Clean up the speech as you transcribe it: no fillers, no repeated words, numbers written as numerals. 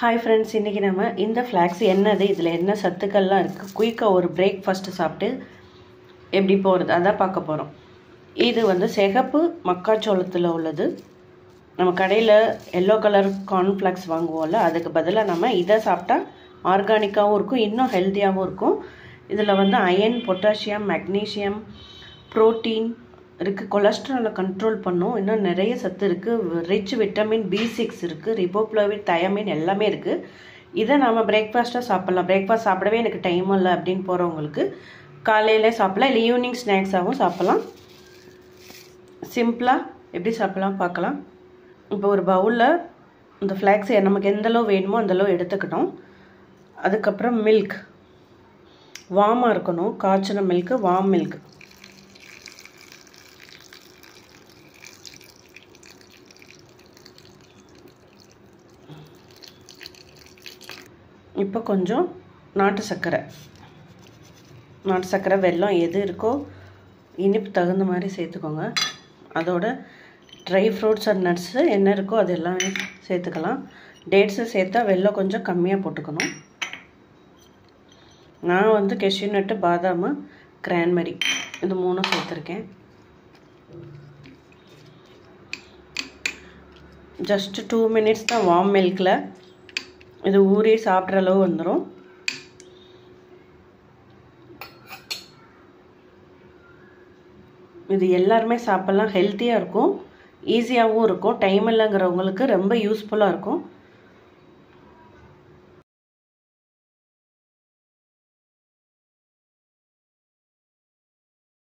Hi friends, இன்னைக்கு நம்ம இந்த ஃப்ளாக்ஸ் என்னது, இதுல என்ன சத்துக்கள்லாம் இருக்கு, குயிக்கா ஒரு பிரேக்ஃபாஸ்ட் சாப்பிட்டு எப்படி போறது அத பார்க்க போறோம். இது வந்து சிகப்பு மக்காச்சோளத்துல உள்ளது. நம்ம கடையில yellow கலர் corn flakes வாங்குவோம்ல, அதுக்கு பதிலா நம்ம இத சாப்பிட்டா ஆர்கானிக்காவும் இருக்கும், இன்னும் ஹெல்தியாவும் இருக்கும். இதுல வந்து அயன், பொட்டாசியம், மக்னீசியம், புரோட்டீன் இருக்கு, கொலஸ்ட்ராலை கண்ட்ரோல் பண்ணும், இன்னும் நிறைய சத்து இருக்கு, ரிச் விட்டமின் B6 இருக்கு, ரிபோஃப்ளேவின், தயமின் எல்லாமே இருக்கு. இதை நாம பிரேக்ஃபாஸ்ட்டாக சாப்பிடலாம். பிரேக்ஃபாஸ்ட் சாப்பிடவே எனக்கு டைம் இல்லை அப்படின்னு போகிறவங்களுக்கு காலையில சாப்பிடலாம், இல்லை ஈவினிங் ஸ்நாக்ஸாகவும் சாப்பிடலாம். சிம்பிளாக எப்படி சாப்பிடலாம் பார்க்கலாம். இப்போ ஒரு பவுலில் இந்த ஃப்ளாக்ஸ் நமக்கு எந்த அளவு வேணுமோ அந்த அளவு எடுத்துக்கணும். அதுக்கப்புறம் மில்க் வார்மாக இருக்கணும், காய்ச்சின மில்க்கு, வார்ம் மில்க். இப்போ கொஞ்சம் நாட்டு சர்க்கரை, வெல்லம் எது இருக்கோ இனிப்பு தகுந்த மாதிரி சேர்த்துக்கோங்க. அதோட ட்ரை ஃப்ரூட்ஸ் அண்ட் நட்ஸு என்ன இருக்கோ அது எல்லாமே சேர்த்துக்கலாம். டேட்ஸு சேர்த்தா வெல்லம் கொஞ்சம் கம்மியாக போட்டுக்கணும். நான் வந்து கெஷ்யூ நட்டு, பாதாம், கிரான்பெரி இது மூணும் சேர்த்துருக்கேன். ஜஸ்ட் 2 minutes தான் வார்ம் மில்கில் இது ஊறி சாப்பிட்ற அளவு வந்துடும். இது எல்லாருமே சாப்பிட்லாம், ஹெல்த்தியாக இருக்கும், ஈஸியாகவும் இருக்கும், டைம் இல்லைங்கிறவங்களுக்கு ரொம்ப யூஸ்ஃபுல்லாக இருக்கும்.